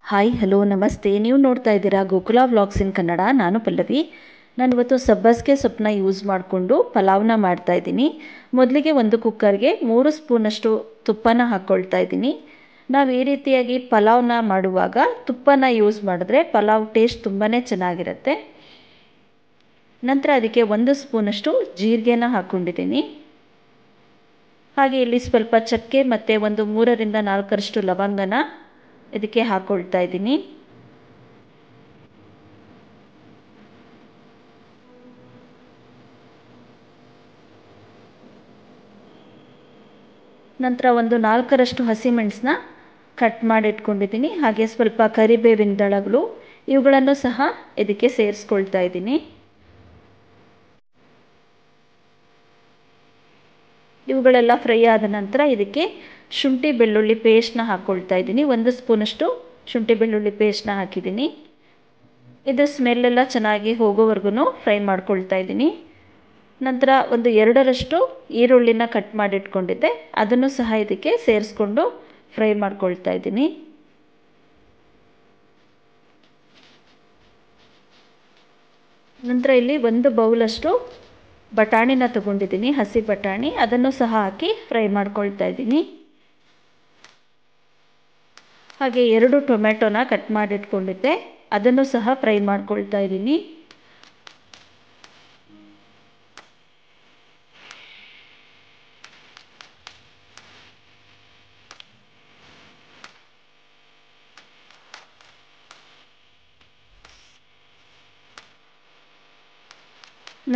Hi hello ನಮಸ್ತೆ. ನೀವು ನೋಡ್ತಾ ಇದ್ದೀರಾ ಗೋಕುಲ ವ್ಲಾಗ್ಸ್ ಇನ್ ಕನ್ನಡ. ನಾನು ಪಲ್ಲವಿ. ನಾನಿವತ್ತು ಸಬ್ಬಸಿಗೆ ಸೊಪ್ಪನ್ನ ಯೂಸ್ ಮಾಡಿಕೊಂಡು ಪಲಾವ್ನ ಮಾಡ್ತಾಯಿದ್ದೀನಿ. ಮೊದಲಿಗೆ ಒಂದು ಕುಕ್ಕರ್ಗೆ 3 ಸ್ಪೂನಷ್ಟು ತುಪ್ಪನ ಹಾಕ್ಕೊಳ್ತಾ ಇದ್ದೀನಿ. ನಾವು ಈ ರೀತಿಯಾಗಿ ಪಲಾವ್ನ ಮಾಡುವಾಗ ತುಪ್ಪನ ಯೂಸ್ ಮಾಡಿದ್ರೆ ಪಲಾವ್ ಟೇಸ್ಟ್ ತುಂಬಾ ಚೆನ್ನಾಗಿರುತ್ತೆ. ನಂತರ ಅದಕ್ಕೆ 1 ಸ್ಪೂನಷ್ಟು ಜೀರಿಗೆನ ಹಾಕ್ಕೊಂಡಿದ್ದೀನಿ. ಹಾಗೆ ಇಲ್ಲಿ ಸ್ವಲ್ಪ ಚಕ್ಕೆ ಮತ್ತು ಒಂದು 3ರಿಂದ 4ರಷ್ಟು ಲವಂಗನ ಇದಕ್ಕೆ ಹಾಕ್ಕೊಳ್ತಾ ಇದ್ದೀನಿ. ನಂತರ ಒಂದು 4ರಷ್ಟು ಹಸಿಮೆಣಸನ್ನ ಕಟ್ ಮಾಡಿ ಇಟ್ಕೊಂಡಿದ್ದೀನಿ. ಹಾಗೆ ಸ್ವಲ್ಪ ಕರಿಬೇವಿನ ದಳಗಳು ಇವುಗಳನ್ನು ಸಹ ಇದಕ್ಕೆ ಸೇರಿಸ್ಕೊಳ್ತಾ ಇದ್ದೀನಿ. ಇವುಗಳೆಲ್ಲ ಫ್ರೈ ಆದ ನಂತರ ಇದಕ್ಕೆ ಶುಂಠಿ ಬೆಳ್ಳುಳ್ಳಿ ಪೇಸ್ಟ್ನ ಹಾಕ್ಕೊಳ್ತಾ ಇದ್ದೀನಿ. 1 ಸ್ಪೂನಷ್ಟು ಶುಂಠಿ ಬೆಳ್ಳುಳ್ಳಿ ಪೇಸ್ಟ್ನ ಹಾಕಿದ್ದೀನಿ. ಇದು ಸ್ಮೆಲ್ಲೆಲ್ಲ ಚೆನ್ನಾಗಿ ಹೋಗೋವರೆಗೂ ಫ್ರೈ ಮಾಡ್ಕೊಳ್ತಾ ಇದ್ದೀನಿ. ನಂತರ ಒಂದು 2ರಷ್ಟು ಈರುಳ್ಳಿನ ಕಟ್ ಮಾಡಿ ಇಟ್ಕೊಂಡಿದ್ದೆ, ಅದನ್ನು ಸಹ ಇದಕ್ಕೆ ಸೇರಿಸ್ಕೊಂಡು ಫ್ರೈ ಮಾಡ್ಕೊಳ್ತಾ ಇದ್ದೀನಿ. ನಂತರ ಇಲ್ಲಿ 1 ಬೌಲಷ್ಟು ಬಟಾಣಿನ ತಗೊಂಡಿದ್ದೀನಿ, ಹಸಿ ಬಟಾಣಿ. ಅದನ್ನು ಸಹ ಹಾಕಿ ಫ್ರೈ ಮಾಡ್ಕೊಳ್ತಾ ಇದ್ದೀನಿ. ಹಾಗೆ 2 ಟೊಮೆಟೊನ ಕಟ್ ಮಾಡಿ ಇಟ್ಕೊಂಡಿದ್ದೆ, ಅದನ್ನು ಸಹ ಫ್ರೈ ಮಾಡ್ಕೊಳ್ತಾ ಇದ್ದೀನಿ.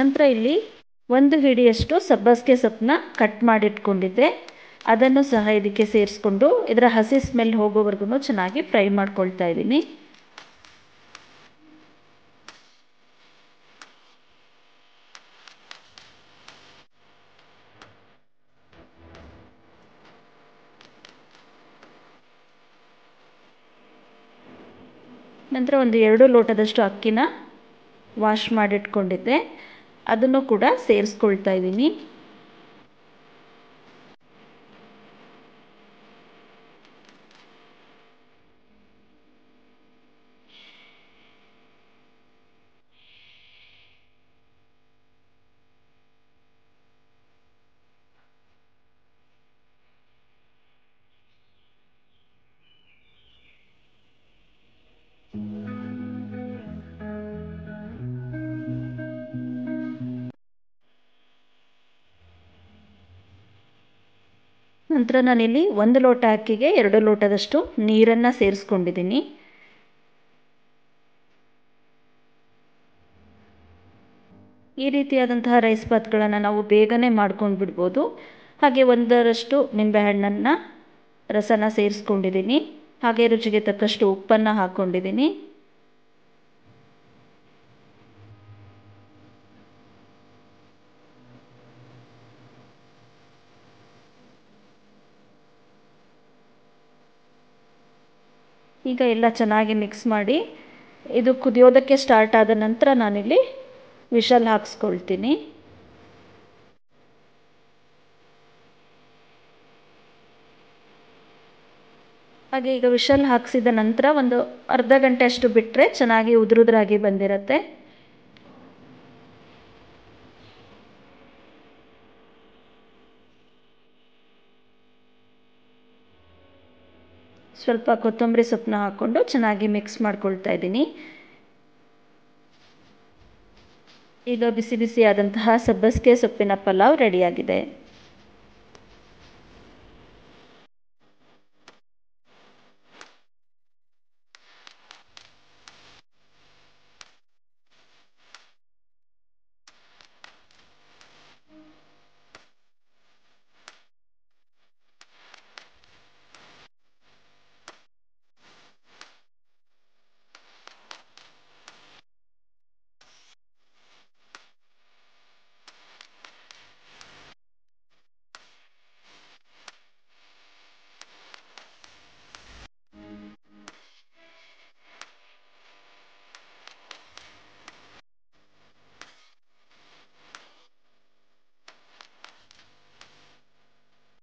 ನಂತರ ಇಲ್ಲಿ 1 ಹಿಡಿಯಷ್ಟು ಸಬ್ಬಸಿಗೆ ಸೊಪ್ಪನ್ನ ಕಟ್ ಮಾಡಿಟ್ಕೊಂಡಿದ್ದೆ, ಅದನ್ನು ಸಹ ಇದಕ್ಕೆ ಸೇರಿಸ್ಕೊಂಡು ಇದರ ಹಸಿ ಸ್ಮೆಲ್ ಹೋಗೋವರೆಗೂ ಚೆನ್ನಾಗಿ ಫ್ರೈ ಮಾಡ್ಕೊಳ್ತಾ ಇದ್ದೀನಿ. ನಂತರ ಒಂದು 2 ಲೋಟದಷ್ಟು ಅಕ್ಕಿನ ವಾಶ್ ಮಾಡಿಟ್ಕೊಂಡಿದ್ದೆ, ಅದನ್ನು ಕೂಡ ಸೇರಿಸ್ಕೊಳ್ತಾ ಇದ್ದೀನಿ. ನಂತರ ನಾನಿಲ್ಲಿ 1 ಲೋಟ ಅಕ್ಕಿಗೆ 2 ಲೋಟದಷ್ಟು ನೀರನ್ನು ಸೇರಿಸ್ಕೊಂಡಿದ್ದೀನಿ. ಈ ರೀತಿಯಾದಂತಹ ರೈಸ್ ಬಾತ್ಗಳನ್ನು ನಾವು ಬೇಗನೆ ಮಾಡ್ಕೊಂಡು ಬಿಡ್ಬೋದು. ಹಾಗೆ 1ರಷ್ಟು ನಿಂಬೆಹಣ್ಣನ್ನು ರಸನ ಸೇರಿಸ್ಕೊಂಡಿದ್ದೀನಿ. ಹಾಗೆ ರುಚಿಗೆ ತಕ್ಕಷ್ಟು ಉಪ್ಪನ್ನು ಹಾಕ್ಕೊಂಡಿದ್ದೀನಿ. ಈಗ ಎಲ್ಲ ಚೆನ್ನಾಗಿ ಮಿಕ್ಸ್ ಮಾಡಿ ಇದು ಕುದಿಯೋದಕ್ಕೆ ಸ್ಟಾರ್ಟ್ ಆದ ನಂತರ ನಾನಿಲ್ಲಿ ವಿಷಲ್ ಹಾಕ್ಸ್ಕೊಳ್ತೀನಿ. ಹಾಗೆ ಈಗ ವಿಷಲ್ ಹಾಕ್ಸಿದ ನಂತರ ಒಂದು ಅರ್ಧ ಗಂಟೆ ಅಷ್ಟು ಬಿಟ್ಟರೆ ಚೆನ್ನಾಗಿ ಉದುರುದ್ರಾಗಿ ಬಂದಿರುತ್ತೆ. ಸ್ವಲ್ಪ ಕೊತ್ತಂಬರಿ ಸೊಪ್ಪನ್ನ ಹಾಕ್ಕೊಂಡು ಚೆನ್ನಾಗಿ ಮಿಕ್ಸ್ ಮಾಡ್ಕೊಳ್ತಾ ಇದ್ದೀನಿ. ಈಗ ಬಿಸಿ ಬಿಸಿಯಾದಂತಹ ಸಬ್ಬಸಿಗೆ ಸೊಪ್ಪಿನ ಪಲಾವ್ ರೆಡಿಯಾಗಿದೆ.